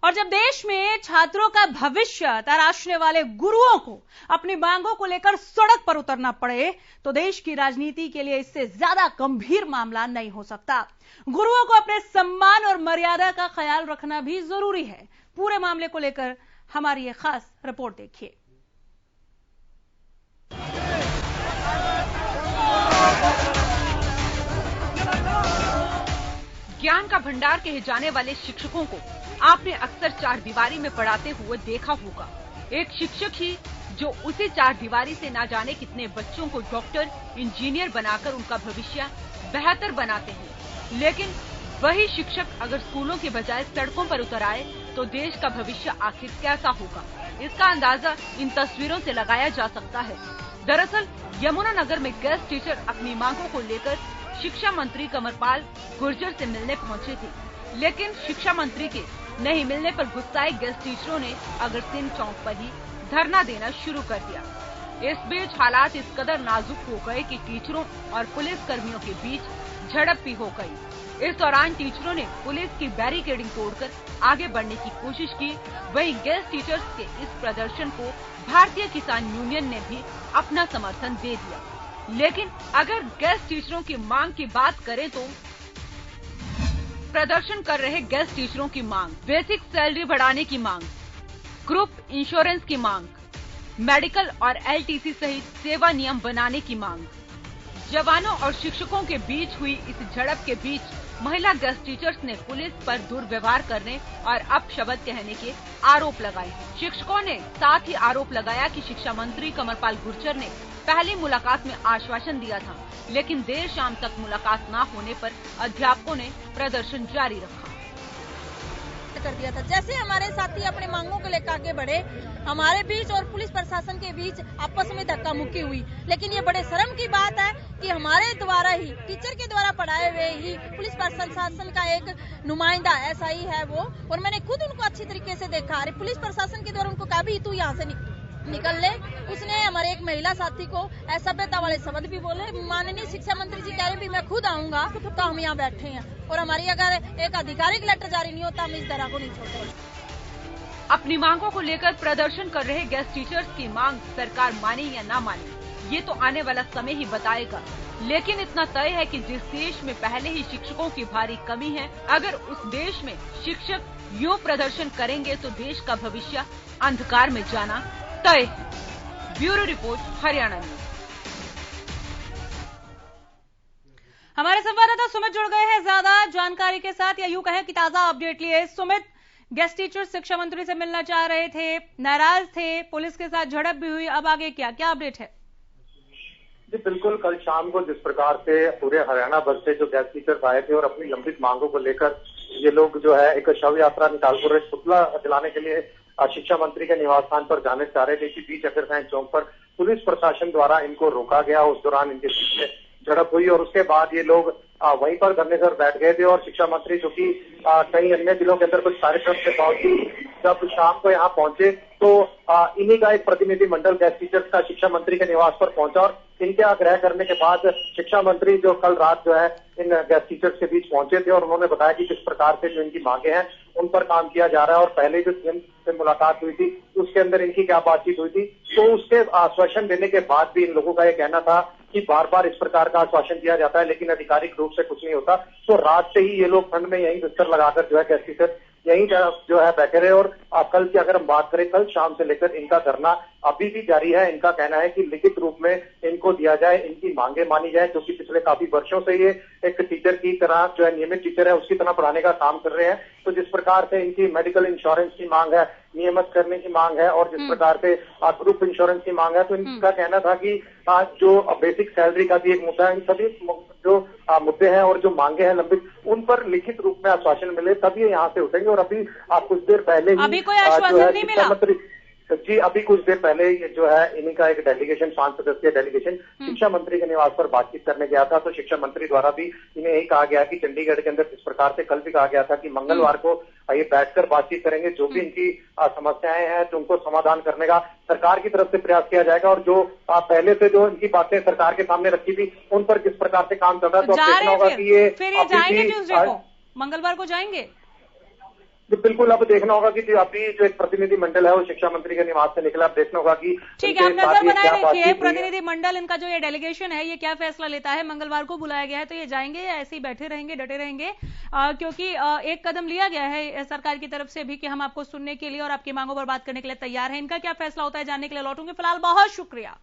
और जब देश में छात्रों का भविष्य तराशने वाले गुरुओं को अपनी मांगों को लेकर सड़क पर उतरना पड़े तो देश की राजनीति के लिए इससे ज्यादा गंभीर मामला नहीं हो सकता। गुरुओं को अपने सम्मान और मर्यादा का ख्याल रखना भी जरूरी है। पूरे मामले को लेकर हमारी ये खास रिपोर्ट देखिए। ज्ञान का भंडार कहे जाने वाले शिक्षकों को आपने अक्सर चार दीवारी में पढ़ाते हुए देखा होगा। एक शिक्षक ही जो उसी चार दीवारी से ना जाने कितने बच्चों को डॉक्टर, इंजीनियर बनाकर उनका भविष्य बेहतर बनाते हैं। लेकिन वही शिक्षक अगर स्कूलों के बजाय सड़कों पर उतर आए तो देश का भविष्य आखिर कैसा होगा, इसका अंदाजा इन तस्वीरों से लगाया जा सकता है। दरअसल यमुनानगर में गेस्ट टीचर अपनी मांगों को लेकर शिक्षा मंत्री कमरपाल गुर्जर से मिलने पहुंचे थे, लेकिन शिक्षा मंत्री के नहीं मिलने पर गुस्साए गेस्ट टीचरों ने अग्रसेन चौक पर ही धरना देना शुरू कर दिया। इस बीच हालात इस कदर नाजुक हो गए कि टीचरों और पुलिस कर्मियों के बीच झड़प भी हो गई। इस दौरान टीचरों ने पुलिस की बैरिकेडिंग तोड़कर आगे बढ़ने की कोशिश की। वहीं गेस्ट टीचर्स के इस प्रदर्शन को भारतीय किसान यूनियन ने भी अपना समर्थन दे दिया। लेकिन अगर गेस्ट टीचरों की मांग की बात करें तो प्रदर्शन कर रहे गेस्ट टीचरों की मांग, बेसिक सैलरी बढ़ाने की मांग, ग्रुप इंश्योरेंस की मांग, मेडिकल और एलटीसी सहित सेवा नियम बनाने की मांग। जवानों और शिक्षकों के बीच हुई इस झड़प के बीच महिला गेस्ट टीचर्स ने पुलिस पर दुर्व्यवहार करने और अपशब्द कहने के आरोप लगाए। शिक्षकों ने साथ ही आरोप लगाया कि शिक्षा मंत्री कमरपाल गुर्जर ने पहली मुलाकात में आश्वासन दिया था, लेकिन देर शाम तक मुलाकात न होने पर अध्यापकों ने प्रदर्शन जारी रखा कर दिया था। जैसे हमारे साथी अपने मांगों को लेकर आगे बढ़े, हमारे बीच और पुलिस प्रशासन के बीच आपस में धक्का मुक्की हुई। लेकिन ये बड़े शर्म की बात है कि हमारे द्वारा ही, टीचर के द्वारा पढ़ाए हुए ही पुलिस प्रशासन का एक नुमाइंदा ऐसा ही है वो, और मैंने खुद उनको अच्छी तरीके से देखा। अरे पुलिस प्रशासन के द्वारा उनको कहा भी तू यहाँ से निकल ले। उसने हमारे एक महिला साथी को असभ्यता वाले शब्द भी बोले। माननीय शिक्षा मंत्री जी कह रहे भी मैं खुद आऊंगा तो हम यहाँ बैठे हैं, और हमारी अगर एक आधिकारिक लेटर जारी नहीं होता हम इस तरह को नहीं छोड़ते। अपनी मांगों को लेकर प्रदर्शन कर रहे गेस्ट टीचर्स की मांग सरकार माने या ना माने, ये तो आने वाला समय ही बताएगा। लेकिन इतना तय है कि जिस देश में पहले ही शिक्षकों की भारी कमी है, अगर उस देश में शिक्षक यूँ प्रदर्शन करेंगे तो देश का भविष्य अंधकार में जाना तय है। Bureau report, Haryana news. हमारे संवाददाता सुमित जुड़ गए हैं ज्यादा जानकारी के साथ, या यूं कहें कि ताजा अपडेट लिए। सुमित, गेस्ट टीचर शिक्षा मंत्री से मिलना चाह रहे थे, नाराज थे, पुलिस के साथ झड़प भी हुई, अब आगे क्या अपडेट है? जी बिल्कुल, कल शाम को जिस प्रकार से पूरे हरियाणा भर से जो गेस्ट टीचर्स आए थे और अपनी लंबित मांगों को लेकर ये लोग जो है एक शव यात्रा निकालकर पुतला जलाने के लिए शिक्षा मंत्री के निवास स्थान पर जाने चाह रहे थे। इसी बीच अग्रसेन चौक पर पुलिस प्रशासन द्वारा इनको रोका गया। उस दौरान इनके बीच में झड़प हुई और उसके बाद ये लोग वहीं पर धरने पर बैठ गए थे। और शिक्षा मंत्री जो कि कई अन्य जिलों के अंदर कुछ कार्यक्रम से पहुंची, जब शाम को यहाँ पहुंचे तो इन्हीं का एक प्रतिनिधि मंडल गेस्ट टीचर्स का शिक्षा मंत्री के निवास पर पहुंचा और इनके आग्रह करने के बाद शिक्षा मंत्री जो कल रात जो है इन गेस्ट टीचर्स के बीच पहुंचे थे और उन्होंने बताया कि किस प्रकार से जो इनकी मांगे हैं उन पर काम किया जा रहा है। और पहले जो सीएम से मुलाकात हुई थी उसके अंदर इनकी क्या बातचीत हुई थी, तो उसके आश्वासन देने के बाद भी इन लोगों का ये कहना था कि बार बार इस प्रकार का आश्वासन दिया जाता है लेकिन आधिकारिक रूप से कुछ नहीं होता। तो रात से ही ये लोग ठंड में यहीं बिस्तर लगाकर जो है गेस्ट टीचर यहीं जो है बैठे रहे। और कल की अगर हम बात करें, कल शाम से लेकर इनका धरना अभी भी जारी है। इनका कहना है कि लिखित रूप में इनको दिया जाए, इनकी मांगे मानी जाए, क्योंकि पिछले काफी वर्षों से ये एक टीचर की तरह जो है नियमित टीचर है उसकी तरह पढ़ाने का काम कर रहे हैं। तो जिस प्रकार से इनकी मेडिकल इंश्योरेंस की मांग है, नियमित करने की मांग है और जिस प्रकार से ग्रुप इंश्योरेंस की मांग है, तो इनका कहना था कि जो बेसिक सैलरी का भी एक मुद्दा है, इन सभी जो मुद्दे हैं और जो मांगे हैं लंबित, उन पर लिखित रूप में आश्वासन मिले तब ये यहाँ से उठेंगे। और अभी कुछ देर पहले अभी कोई आश्वासन नहीं मिला जी, अभी कुछ देर पहले ये जो है इन्हीं का एक डेलीगेशन, 5 सदस्यीय डेलीगेशन शिक्षा मंत्री के निवास पर बातचीत करने गया था। तो शिक्षा मंत्री द्वारा भी इन्हें यही कहा गया कि चंडीगढ़ के अंदर जिस प्रकार से कल भी कहा गया था कि मंगलवार को ये बैठकर बातचीत करेंगे, जो भी इनकी समस्याएं हैं तो उनको समाधान करने का सरकार की तरफ से प्रयास किया जाएगा। और जो पहले से जो इनकी बातें सरकार के सामने रखी थी उन पर किस प्रकार से काम चल रहा है, तो अब देखना होगा कि ये जाएंगे ट्यूसडे को, मंगलवार को जाएंगे। तो बिल्कुल अब देखना होगा कि जो अभी जो एक प्रतिनिधि मंडल है वो शिक्षा मंत्री के निवास से निकला। अब देखना होगा कि ठीक है, आप नजर बनाए रखिए प्रतिनिधि मंडल इनका जो ये डेलीगेशन है ये क्या फैसला लेता है। मंगलवार को बुलाया गया है तो ये जाएंगे या ऐसे ही बैठे रहेंगे, डटे रहेंगे? क्योंकि एक कदम लिया गया है सरकार की तरफ से भी कि हम आपको सुनने के लिए और आपकी मांगों पर बात करने के लिए तैयार हैं। इनका क्या फैसला होता है जानने के लिए लौटूंगे। फिलहाल बहुत शुक्रिया।